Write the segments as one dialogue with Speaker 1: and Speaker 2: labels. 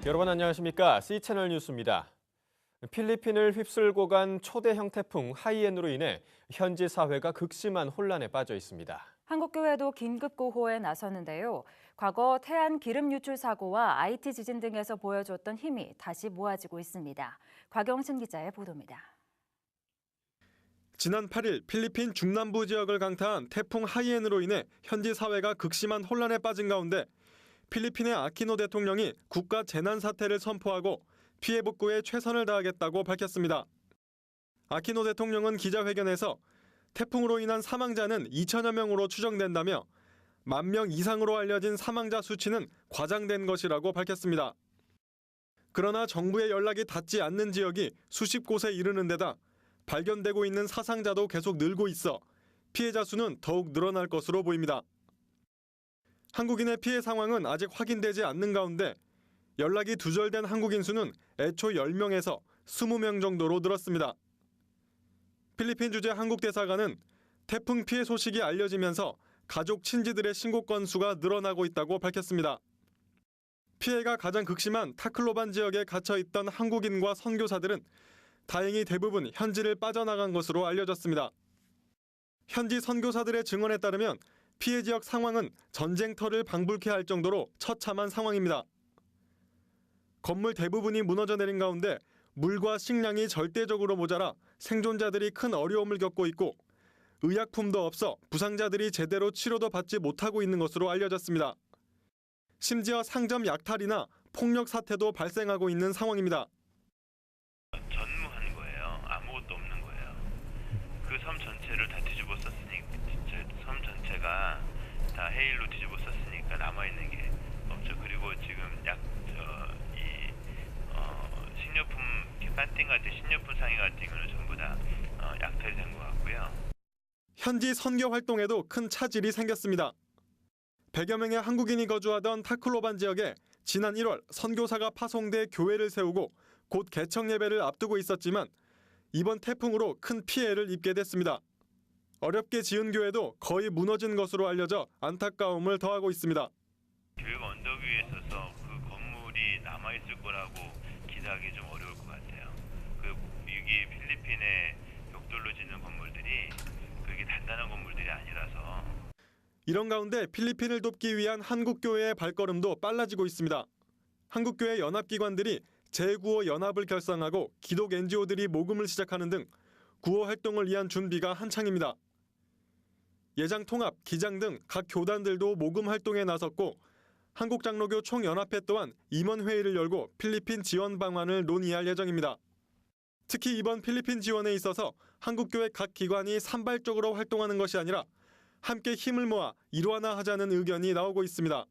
Speaker 1: 여러분 안녕하십니까? C채널 뉴스입니다. 필리핀을 휩쓸고 간 초대형 태풍 하이엔으로 인해 현지 사회가 극심한 혼란에 빠져 있습니다.
Speaker 2: 한국교회도 긴급 구호에 나섰는데요. 과거 태안 기름 유출 사고와 IT 지진 등에서 보여줬던 힘이 다시 모아지고 있습니다. 곽영신 기자의 보도입니다.
Speaker 3: 지난 8일 필리핀 중남부 지역을 강타한 태풍 하이엔으로 인해 현지 사회가 극심한 혼란에 빠진 가운데 필리핀의 아키노 대통령이 국가 재난 사태를 선포하고 피해 복구에 최선을 다하겠다고 밝혔습니다. 아키노 대통령은 기자회견에서 태풍으로 인한 사망자는 2천여 명으로 추정된다며 10,000명 이상으로 알려진 사망자 수치는 과장된 것이라고 밝혔습니다. 그러나 정부의 연락이 닿지 않는 지역이 수십 곳에 이르는 데다 발견되고 있는 사상자도 계속 늘고 있어 피해자 수는 더욱 늘어날 것으로 보입니다. 한국인의 피해 상황은 아직 확인되지 않는 가운데 연락이 두절된 한국인 수는 애초 10명에서 20명 정도로 늘었습니다. 필리핀 주재 한국 대사관은 태풍 피해 소식이 알려지면서 가족 친지들의 신고 건수가 늘어나고 있다고 밝혔습니다. 피해가 가장 극심한 타클로반 지역에 갇혀 있던 한국인과 선교사들은 다행히 대부분 현지를 빠져나간 것으로 알려졌습니다. 현지 선교사들의 증언에 따르면 피해 지역 상황은 전쟁터를 방불케 할 정도로 처참한 상황입니다. 건물 대부분이 무너져 내린 가운데 물과 식량이 절대적으로 모자라 생존자들이 큰 어려움을 겪고 있고 의약품도 없어 부상자들이 제대로 치료도 받지 못하고 있는 것으로 알려졌습니다. 심지어 상점 약탈이나 폭력 사태도 발생하고 있는 상황입니다.
Speaker 4: 전무한 거예요. 아무것도 없는 거예요. 그 섬 전체를 다 뒤집어 썼으니까, 섬 전체가 다 해일로 뒤집어 썼으니까 남아있는 게 없죠. 그리고 지금 식료품, 빤팅 같은 식료품 상해 같은 경우는 전부 다 약탈이 된 것 같고요.
Speaker 3: 현지 선교 활동에도 큰 차질이 생겼습니다. 100여 명의 한국인이 거주하던 타클로반 지역에 지난 1월 선교사가 파송돼 교회를 세우고 곧 개청 예배를 앞두고 있었지만 이번 태풍으로 큰 피해를 입게 됐습니다. 어렵게 지은 교회도 거의 무너진 것으로 알려져 안타까움을 더하고 있습니다.
Speaker 4: 교회가 언덕 위에 있어서 그 건물이 남아있을 거라고 기대하기 좀 어려울 것 같아요. 이게 필리핀의 벽돌로 짓는 건물들이 그게 단단한 건물들이 아니라서.
Speaker 3: 이런 가운데 필리핀을 돕기 위한 한국교회의 발걸음도 빨라지고 있습니다. 한국교회 연합기관들이 제9호 연합을 결성하고 기독 NGO들이 모금을 시작하는 등 구호 활동을 위한 준비가 한창입니다. 예장 통합, 기장 등 각 교단들도 모금 활동에 나섰고 한국장로교 총연합회 또한 임원회의를 열고 필리핀 지원 방안을 논의할 예정입니다. 특히 이번 필리핀 지원에 있어서 한국교회 각 기관이 산발적으로 활동하는 것이 아니라 함께 힘을 모아 일원화하자는 의견이 나오고 있습니다.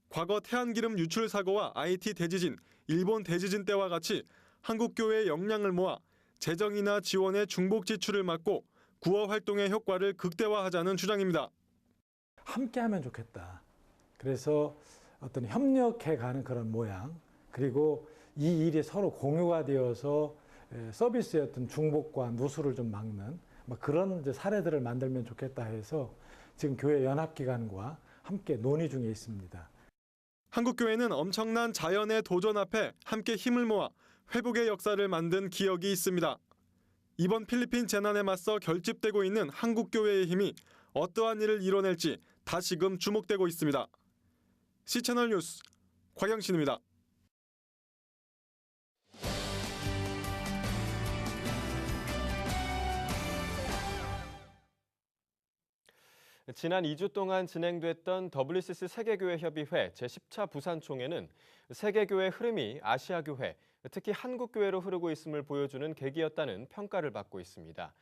Speaker 3: 과거 태안기름 유출 사고와 IT 대지진, 일본 대지진 때와 같이 한국교회의 역량을 모아 재정이나 지원의 중복 지출을 막고 구호 활동의 효과를 극대화하자는 주장입니다.
Speaker 5: 함께하면 좋겠다. 그래서 어떤 협력해가는 그런 모양, 그리고 이 일이 서로 공유가 되어서 서비스의 어떤 중복과 누수를 좀 막는 그런 이제 사례들을 만들면 좋겠다 해서 지금 교회 연합기관과 함께 논의 중에 있습니다.
Speaker 3: 한국교회는 엄청난 자연의 도전 앞에 함께 힘을 모아 회복의 역사를 만든 기억이 있습니다. 이번 필리핀 재난에 맞서 결집되고 있는 한국교회의 힘이 어떠한 일을 이뤄낼지 다시금 주목되고 있습니다. C채널 뉴스 곽영신입니다.
Speaker 1: 지난 2주 동안 진행됐던 WCC 세계교회협의회 제10차 부산총회는 세계교회 흐름이 아시아교회, 특히 한국교회로 흐르고 있음을 보여주는 계기였다는 평가를 받고 있습니다.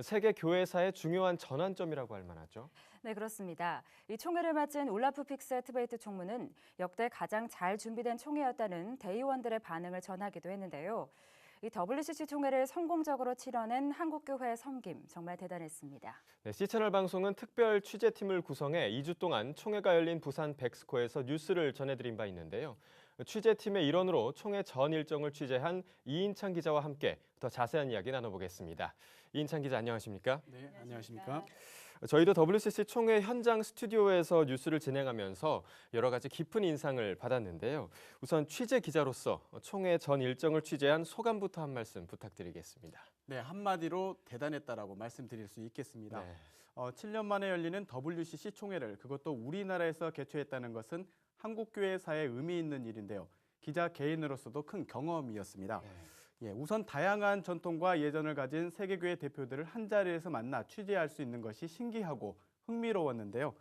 Speaker 1: 세계교회사의 중요한 전환점이라고 할 만하죠.
Speaker 2: 네, 그렇습니다. 이 총회를 마친 올라프 픽스 트베이트 총무는 역대 가장 잘 준비된 총회였다는 대의원들의 반응을 전하기도 했는데요. 이 WCC 총회를 성공적으로 치러낸 한국교회의 섬김 정말 대단했습니다.
Speaker 1: 네, C채널 방송은 특별 취재팀을 구성해 2주 동안 총회가 열린 부산 백스코에서 뉴스를 전해드린 바 있는데요. 취재팀의 일원으로 총회 전 일정을 취재한 이인찬 기자와 함께 더 자세한 이야기 나눠보겠습니다. 이인찬 기자 안녕하십니까?
Speaker 6: 네, 안녕하십니까?
Speaker 1: 저희도 WCC 총회 현장 스튜디오에서 뉴스를 진행하면서 여러 가지 깊은 인상을 받았는데요. 우선 취재 기자로서 총회 전 일정을 취재한 소감부터 한 말씀 부탁드리겠습니다.
Speaker 6: 네, 한마디로 대단했다라고 말씀드릴 수 있겠습니다.
Speaker 1: 네.
Speaker 6: 7년 만에 열리는 WCC 총회를 그것도 우리나라에서 개최했다는 것은 한국교회사에 의미 있는 일인데요. 기자 개인으로서도 큰 경험이었습니다. 우선 다양한 전통과 예전을 가진 세계교회 대표들을 한자리에서 만나 취재할 수 있는 것이 신기하고 흥미로웠는데요.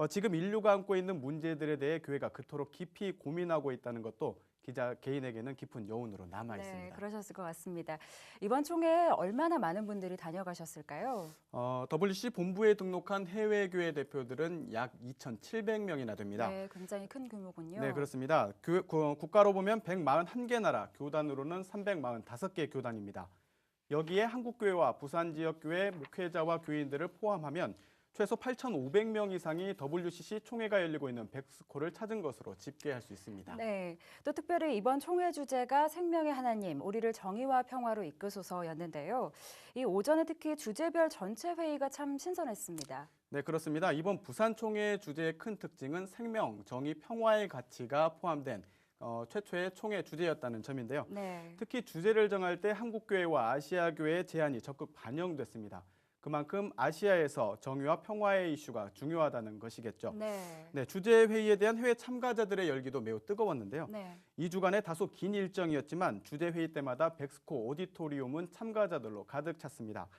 Speaker 6: 지금 인류가 안고 있는 문제들에 대해 교회가 그토록 깊이 고민하고 있다는 것도 기자 개인에게는 깊은 여운으로 남아 있습니다.
Speaker 2: 네, 그러셨을 것 같습니다. 이번 총회에 얼마나 많은 분들이 다녀가셨을까요?
Speaker 6: WCC 본부에 등록한 해외 교회 대표들은 약 2,700명이나 됩니다.
Speaker 2: 네, 굉장히 큰 규모군요.
Speaker 6: 네, 그렇습니다. 국가로 보면 141개 나라, 교단으로는 345개 교단입니다. 여기에 한국교회와 부산지역교회 목회자와 교인들을 포함하면 최소 8,500명 이상이 WCC 총회가 열리고 있는 백스코를 찾은 것으로 집계할 수 있습니다.
Speaker 2: 네, 또 특별히 이번 총회 주제가 생명의 하나님, 우리를 정의와 평화로 이끄소서였는데요. 이 오전에 특히 주제별 전체 회의가 참 신선했습니다.
Speaker 6: 네, 그렇습니다. 이번 부산 총회 주제의 큰 특징은 생명, 정의, 평화의 가치가 포함된 최초의 총회 주제였다는 점인데요.
Speaker 2: 네.
Speaker 6: 특히 주제를 정할 때 한국교회와 아시아교회의 제안이 적극 반영됐습니다. 그만큼 아시아에서 정의와 평화의 이슈가 중요하다는 것이겠죠.
Speaker 2: 네.
Speaker 6: 주제 회의에 대한 해외 참가자들의 열기도 매우 뜨거웠는데요.
Speaker 2: 네.
Speaker 6: 2주간의 다소 긴 일정이었지만 주제 회의 때마다 백스코 오디토리움은 참가자들로 가득 찼습니다.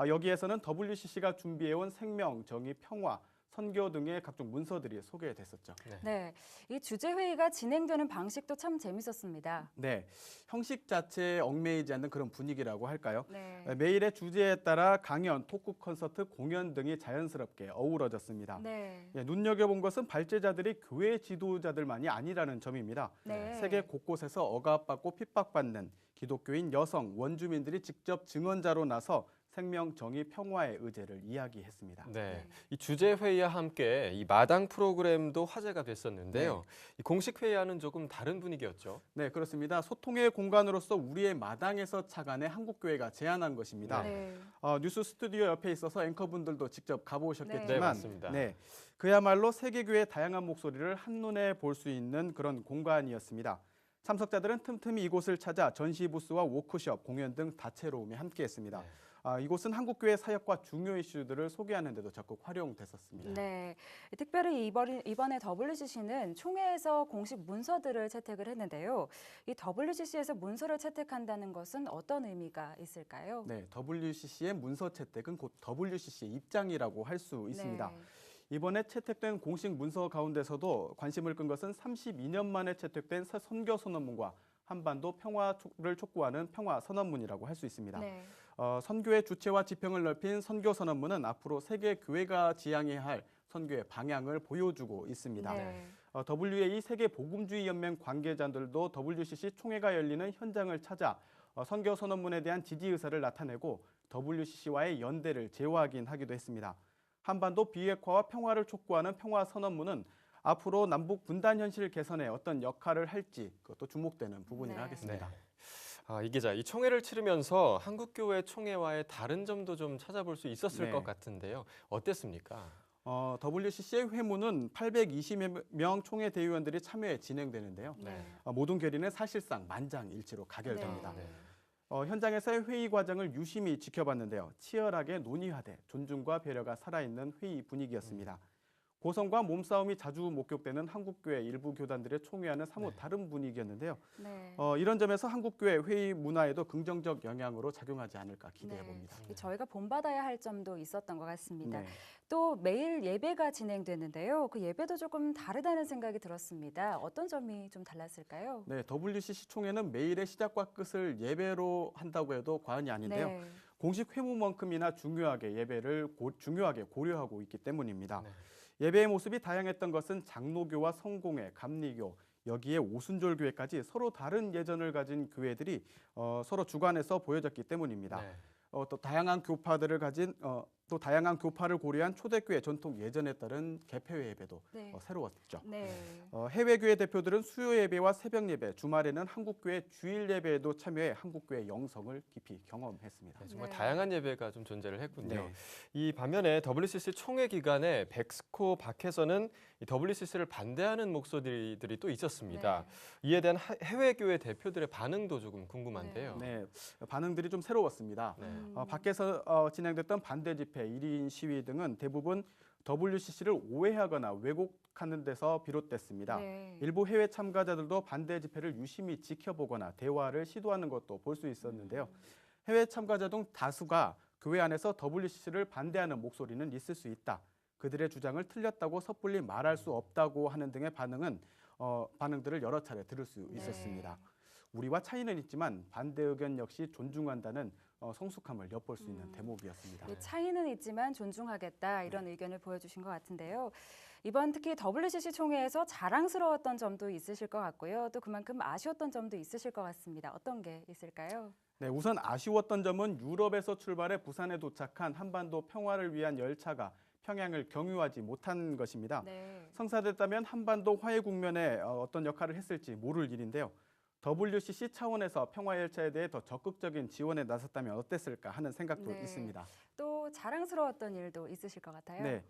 Speaker 6: 여기에서는 WCC가 준비해온 생명, 정의, 평화, 선교 등의 각종 문서들이 소개됐었죠.
Speaker 2: 네, 이 주제 회의가 진행되는 방식도 참 재밌었습니다.
Speaker 6: 네, 형식 자체에 얽매이지 않는 그런 분위기라고 할까요?
Speaker 2: 네.
Speaker 6: 매일의 주제에 따라 강연, 토크 콘서트, 공연 등이 자연스럽게 어우러졌습니다.
Speaker 2: 네.
Speaker 6: 눈여겨본 것은 발제자들이 교회 지도자들만이 아니라는 점입니다.
Speaker 2: 네.
Speaker 6: 세계 곳곳에서 억압받고 핍박받는 기독교인 여성, 원주민들이 직접 증언자로 나서 생명, 정의, 평화의 의제를 이야기했습니다.
Speaker 1: 네, 이 주제 회의와 함께 이 마당 프로그램도 화제가 됐었는데요. 이 공식 회의와는 조금 다른 분위기였죠.
Speaker 6: 네, 그렇습니다. 소통의 공간으로서 우리의 마당에서 차관의 한국교회가 제안한 것입니다.
Speaker 2: 네.
Speaker 6: 뉴스 스튜디오 옆에 있어서 앵커분들도 직접 가보셨겠지만,
Speaker 1: 네, 맞습니다.
Speaker 6: 그야말로 세계교회의 다양한 목소리를 한눈에 볼 수 있는 그런 공간이었습니다. 참석자들은 틈틈이 이곳을 찾아 전시 부스와 워크숍, 공연 등 다채로움이 함께했습니다. 이곳은 한국교회 사역과 중요 이슈들을 소개하는 데도 적극 활용됐었습니다.
Speaker 2: 네, 특별히 이번에 WCC는 총회에서 공식 문서들을 채택을 했는데요. 이 WCC에서 문서를 채택한다는 것은 어떤 의미가 있을까요?
Speaker 6: 네, WCC의 문서 채택은 곧 WCC의 입장이라고 할 수 있습니다.
Speaker 2: 네.
Speaker 6: 이번에 채택된 공식 문서 가운데서도 관심을 끈 것은 32년 만에 채택된 선교 선언문과 한반도 평화를 촉구하는 평화 선언문이라고 할 수 있습니다.
Speaker 2: 네.
Speaker 6: 선교의 주체와 지평을 넓힌 선교 선언문은 앞으로 세계 교회가 지향해야 할 선교의 방향을 보여주고 있습니다.
Speaker 2: 네.
Speaker 6: WA 세계 복음주의 연맹 관계자들도 WCC 총회가 열리는 현장을 찾아 선교 선언문에 대한 지지 의사를 나타내고 WCC와의 연대를 재확인하기도 했습니다. 한반도 비핵화와 평화를 촉구하는 평화 선언문은 앞으로 남북 분단 현실 개선에 어떤 역할을 할지 그것도 주목되는 부분이라
Speaker 2: 네.
Speaker 6: 하겠습니다.
Speaker 1: 이 기자, 이 총회를 치르면서 한국교회 총회와의 다른 점도 좀 찾아볼 수 있었을
Speaker 6: 네.
Speaker 1: 것 같은데요. 어땠습니까?
Speaker 6: WCC의 회무는 820명 총회 대의원들이 참여해 진행되는데요. 모든 결의는 사실상 만장일치로 가결됩니다.
Speaker 2: 네.
Speaker 6: 현장에서의 회의 과정을 유심히 지켜봤는데요. 치열하게 논의하되 존중과 배려가 살아있는 회의 분위기였습니다. 고성과 몸싸움이 자주 목격되는 한국교회 일부 교단들의 총회와는 사뭇 다른 분위기였는데요.
Speaker 2: 네.
Speaker 6: 이런 점에서 한국교회 회의 문화에도 긍정적 영향으로 작용하지 않을까 기대해봅니다.
Speaker 2: 저희가 본받아야 할 점도 있었던 것 같습니다.
Speaker 6: 네.
Speaker 2: 또 매일 예배가 진행되는데요. 그 예배도 조금 다르다는 생각이 들었습니다. 어떤 점이 좀 달랐을까요?
Speaker 6: 네, WCC 총회는 매일의 시작과 끝을 예배로 한다고 해도 과언이 아닌데요.
Speaker 2: 네.
Speaker 6: 공식 회무만큼이나 중요하게 예배를 중요하게 고려하고 있기 때문입니다.
Speaker 1: 네.
Speaker 6: 예배의 모습이 다양했던 것은 장로교와 성공회, 감리교, 여기에 오순절교회까지 서로 다른 예전을 가진 교회들이 서로 주관해서 보여졌기 때문입니다.
Speaker 1: 네.
Speaker 6: 또 다양한 교파들을 가진 또 다양한 교파를 고려한 초대교회 전통 예전에 따른 개폐회 예배도
Speaker 2: 네.
Speaker 6: 새로웠죠.
Speaker 2: 네.
Speaker 6: 해외교회 대표들은 수요 예배와 새벽 예배, 주말에는 한국교회 주일 예배에도 참여해 한국교회 영성을 깊이 경험했습니다.
Speaker 1: 네, 정말
Speaker 2: 네.
Speaker 1: 다양한 예배가 좀 존재를 했군요.
Speaker 6: 네.
Speaker 1: 이 반면에 WCC 총회 기간에 백스코 밖에서는 이 WCC를 반대하는 목소리들이 또 있었습니다. 이에 대한 해외 교회 대표들의 반응도 조금 궁금한데요.
Speaker 6: 네, 반응들이 좀 새로웠습니다.
Speaker 1: 네.
Speaker 6: 밖에서 진행됐던 반대 집회, 1인 시위 등은 대부분 WCC를 오해하거나 왜곡하는 데서 비롯됐습니다.
Speaker 2: 네.
Speaker 6: 일부 해외 참가자들도 반대 집회를 유심히 지켜보거나 대화를 시도하는 것도 볼 수 있었는데요. 해외 참가자 중 다수가 교회 안에서 WCC를 반대하는 목소리는 있을 수 있다. 그들의 주장을 틀렸다고 섣불리 말할 수 없다고 하는 등의 반응들을 여러 차례 들을 수 있었습니다. 우리와 차이는 있지만 반대 의견 역시 존중한다는 성숙함을 엿볼 수 있는 대목이었습니다.
Speaker 2: 이 차이는 있지만 존중하겠다 이런 의견을 보여주신 것 같은데요. 이번 특히 WCC 총회에서 자랑스러웠던 점도 있으실 것 같고요. 또 그만큼 아쉬웠던 점도 있으실 것 같습니다. 어떤 게 있을까요?
Speaker 6: 네, 우선 아쉬웠던 점은 유럽에서 출발해 부산에 도착한 한반도 평화를 위한 열차가 평양을 경유하지 못한 것입니다.
Speaker 2: 네.
Speaker 6: 성사됐다면 한반도 화해 국면에 어떤 역할을 했을지 모를 일인데요. WCC 차원에서 평화열차에 대해 더 적극적인 지원에 나섰다면 어땠을까 하는 생각도
Speaker 2: 네.
Speaker 6: 있습니다.
Speaker 2: 또 자랑스러웠던 일도 있으실 것 같아요.
Speaker 6: 네,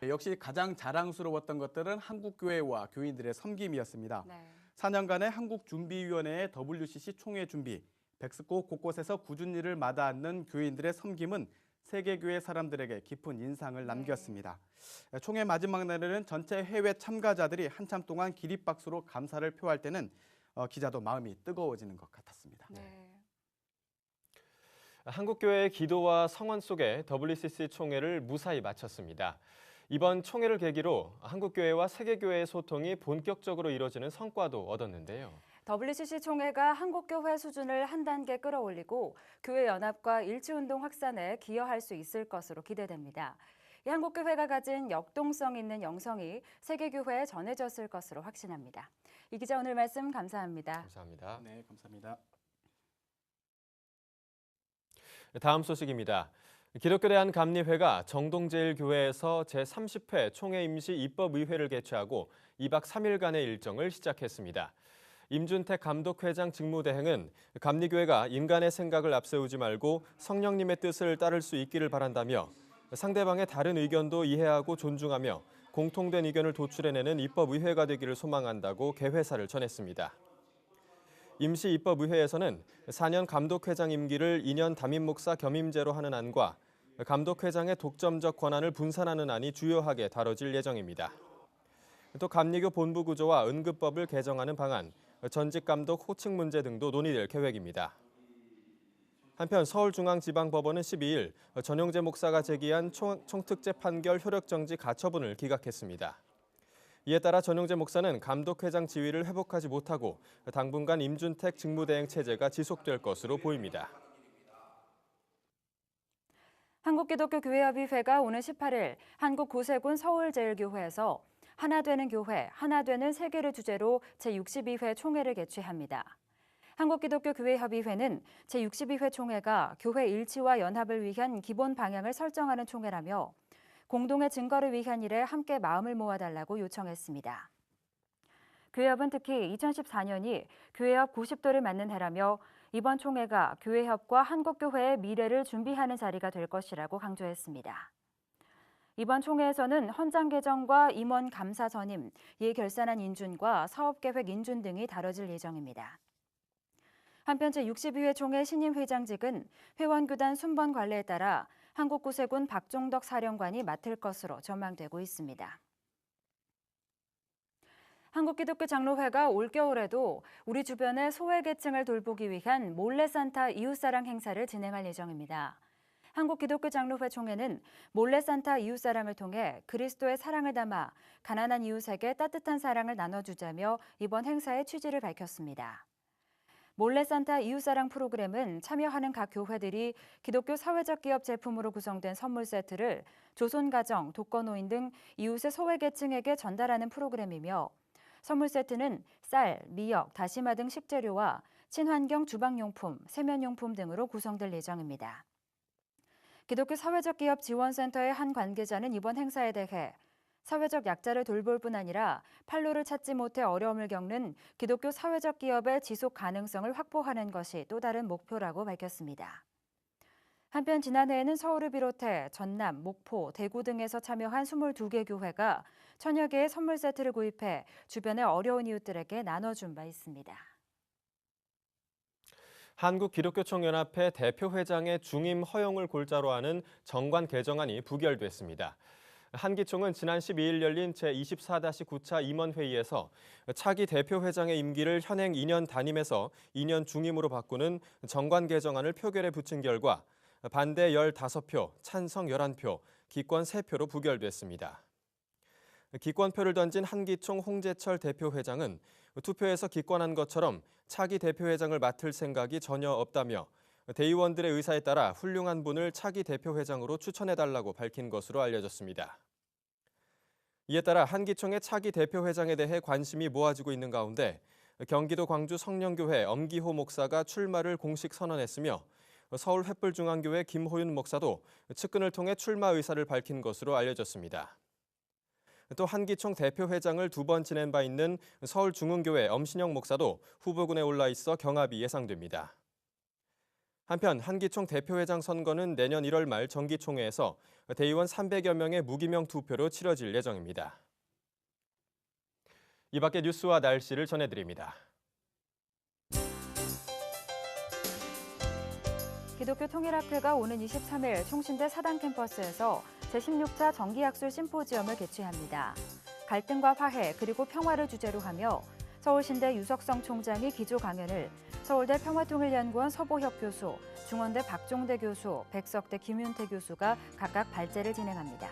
Speaker 6: 역시 가장 자랑스러웠던 것들은 한국교회와 교인들의 섬김이었습니다.
Speaker 2: 네.
Speaker 6: 4년간의 한국준비위원회의 WCC 총회 준비, 백스코 곳곳에서 꾸준히 일을 마다않는 교인들의 섬김은 세계교회 사람들에게 깊은 인상을 남겼습니다. 총회 마지막 날에는 전체 해외 참가자들이 한참 동안 기립박수로 감사를 표할 때는 기자도 마음이 뜨거워지는 것 같았습니다.
Speaker 2: 네.
Speaker 1: 한국교회의 기도와 성원 속에 WCC 총회를 무사히 마쳤습니다. 이번 총회를 계기로 한국교회와 세계교회의 소통이 본격적으로 이뤄지는 성과도 얻었는데요.
Speaker 2: WCC 총회가 한국교회 수준을 한 단계 끌어올리고 교회 연합과 일치운동 확산에 기여할 수 있을 것으로 기대됩니다. 이 한국교회가 가진 역동성 있는 영성이 세계교회에 전해졌을 것으로 확신합니다. 이 기자 오늘 말씀 감사합니다.
Speaker 1: 감사합니다.
Speaker 6: 네, 감사합니다.
Speaker 1: 다음 소식입니다. 기독교 대한감리회가 정동제일교회에서 제30회 총회 임시 입법의회를 개최하고 2박 3일간의 일정을 시작했습니다. 임준택 감독회장 직무대행은 감리교회가 인간의 생각을 앞세우지 말고 성령님의 뜻을 따를 수 있기를 바란다며 상대방의 다른 의견도 이해하고 존중하며 공통된 의견을 도출해내는 입법의회가 되기를 소망한다고 개회사를 전했습니다. 임시 입법의회에서는 4년 감독회장 임기를 2년 담임 목사 겸임제로 하는 안과 감독회장의 독점적 권한을 분산하는 안이 주요하게 다뤄질 예정입니다. 또 감리교 본부 구조와 은급법을 개정하는 방안, 전직 감독 호칭 문제 등도 논의될 계획입니다. 한편 서울중앙지방법원은 12일 전용재 목사가 제기한 총특제 판결 효력정지 가처분을 기각했습니다. 이에 따라 전용재 목사는 감독회장 지위를 회복하지 못하고 당분간 임준택 직무대행 체제가 지속될 것으로 보입니다.
Speaker 2: 한국기독교교회협의회가 오는 18일 한국구세군 서울제일교회에서 하나 되는 교회, 하나 되는 세계를 주제로 제62회 총회를 개최합니다. 한국기독교교회협의회는 제62회 총회가 교회 일치와 연합을 위한 기본 방향을 설정하는 총회라며 공동의 증거를 위한 일에 함께 마음을 모아달라고 요청했습니다. 교회협은 특히 2014년이 교회협 90도를 맞는 해라며 이번 총회가 교회협과 한국교회의 미래를 준비하는 자리가 될 것이라고 강조했습니다. 이번 총회에서는 헌장 개정과 임원 감사 전임, 이에 결산안 인준과 사업계획 인준 등이 다뤄질 예정입니다. 한편 제62회 총회 신임 회장직은 회원교단 순번 관례에 따라 한국구세군 박종덕 사령관이 맡을 것으로 전망되고 있습니다. 한국기독교장로회가 올겨울에도 우리 주변의 소외계층을 돌보기 위한 몰래산타 이웃사랑 행사를 진행할 예정입니다. 한국기독교장로회 총회는 몰래산타 이웃사랑을 통해 그리스도의 사랑을 담아 가난한 이웃에게 따뜻한 사랑을 나눠주자며 이번 행사의 취지를 밝혔습니다. 몰래산타 이웃사랑 프로그램은 참여하는 각 교회들이 기독교 사회적 기업 제품으로 구성된 선물 세트를 조손가정, 독거노인 등 이웃의 소외계층에게 전달하는 프로그램이며 선물 세트는 쌀, 미역, 다시마 등 식재료와 친환경 주방용품, 세면용품 등으로 구성될 예정입니다. 기독교 사회적 기업 지원센터의 한 관계자는 이번 행사에 대해 사회적 약자를 돌볼 뿐 아니라 판로를 찾지 못해 어려움을 겪는 기독교 사회적 기업의 지속 가능성을 확보하는 것이 또 다른 목표라고 밝혔습니다. 한편 지난해에는 서울을 비롯해 전남, 목포, 대구 등에서 참여한 22개 교회가 천여 개의 선물 세트를 구입해 주변의 어려운 이웃들에게 나눠준 바 있습니다.
Speaker 1: 한국기독교총연합회 대표회장의 중임 허용을 골자로 하는 정관 개정안이 부결됐습니다. 한기총은 지난 12일 열린 제24-9차 임원회의에서 차기 대표회장의 임기를 현행 2년 단임에서 2년 중임으로 바꾸는 정관 개정안을 표결에 붙인 결과 반대 15표, 찬성 11표, 기권 3표로 부결됐습니다. 기권표를 던진 한기총 홍재철 대표회장은 투표에서 기권한 것처럼 차기 대표회장을 맡을 생각이 전혀 없다며 대의원들의 의사에 따라 훌륭한 분을 차기 대표회장으로 추천해달라고 밝힌 것으로 알려졌습니다. 이에 따라 한기총의 차기 대표회장에 대해 관심이 모아지고 있는 가운데 경기도 광주 성령교회 엄기호 목사가 출마를 공식 선언했으며 서울 횃불중앙교회 김호윤 목사도 측근을 통해 출마 의사를 밝힌 것으로 알려졌습니다. 또 한기총 대표회장을 2번 지낸 바 있는 서울중흥교회 엄신영 목사도 후보군에 올라 있어 경합이 예상됩니다. 한편 한기총 대표회장 선거는 내년 1월 말 정기총회에서 대의원 300여 명의 무기명 투표로 치러질 예정입니다. 이 밖의 뉴스와 날씨를 전해드립니다.
Speaker 2: 기독교 통일학회가 오는 23일 총신대 사당 캠퍼스에서 제16차 정기학술 심포지엄을 개최합니다. 갈등과 화해 그리고 평화를 주제로 하며 서울신대 유석성 총장이 기조 강연을 서울대 평화통일연구원 서보혁 교수, 중원대 박종대 교수, 백석대 김윤태 교수가 각각 발제를 진행합니다.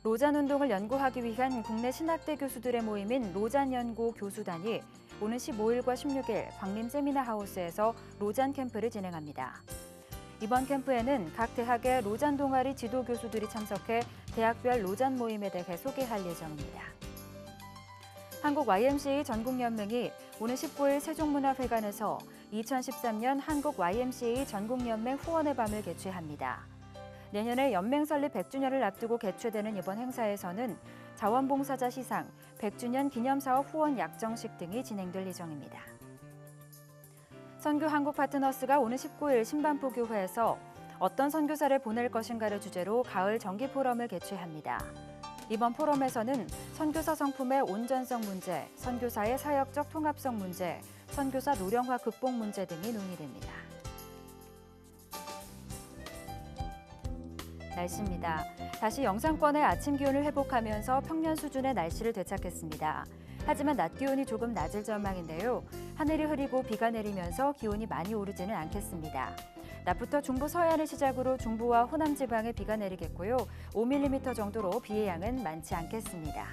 Speaker 2: 로잔 운동을 연구하기 위한 국내 신학대 교수들의 모임인 로잔연구 교수단이 오는 15일과 16일 광림 세미나하우스에서 로잔 캠프를 진행합니다. 이번 캠프에는 각 대학의 로잔 동아리 지도 교수들이 참석해 대학별 로잔 모임에 대해 소개할 예정입니다. 한국 YMCA 전국연맹이 오는 19일 세종문화회관에서 2013년 한국 YMCA 전국연맹 후원의 밤을 개최합니다. 내년에 연맹 설립 100주년을 앞두고 개최되는 이번 행사에서는 자원봉사자 시상, 100주년 기념사업 후원 약정식 등이 진행될 예정입니다. 선교 한국 파트너스가 오는 19일 신반포교회에서 어떤 선교사를 보낼 것인가를 주제로 가을 정기 포럼을 개최합니다. 이번 포럼에서는 선교사 성품의 온전성 문제, 선교사의 사역적 통합성 문제, 선교사 노령화 극복 문제 등이 논의됩니다. 날씨입니다. 다시 영상권의 아침 기온을 회복하면서 평년 수준의 날씨를 되찾겠습니다. 하지만 낮 기온이 조금 낮을 전망인데요. 하늘이 흐리고 비가 내리면서 기온이 많이 오르지는 않겠습니다. 낮부터 중부 서해안을 시작으로 중부와 호남 지방에 비가 내리겠고요. 5mm 정도로 비의 양은 많지 않겠습니다.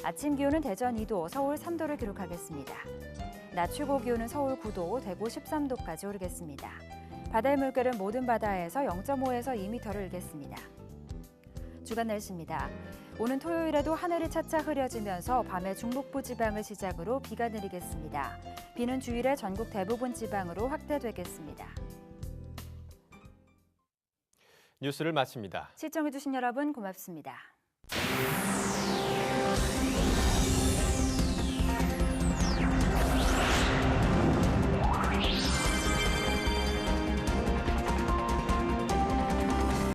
Speaker 2: 아침 기온은 대전 2도, 서울 3도를 기록하겠습니다. 낮 최고 기온은 서울 9도, 대구 13도까지 오르겠습니다. 바다의 물결은 모든 바다에서 0.5에서 2m를 일겠습니다. 주간 날씨입니다. 오는 토요일에도 하늘이 차차 흐려지면서 밤에 중북부 지방을 시작으로 비가 내리겠습니다. 비는 주일에 전국 대부분 지방으로 확대되겠습니다.
Speaker 1: 뉴스를 마칩니다.
Speaker 2: 시청해주신 여러분 고맙습니다.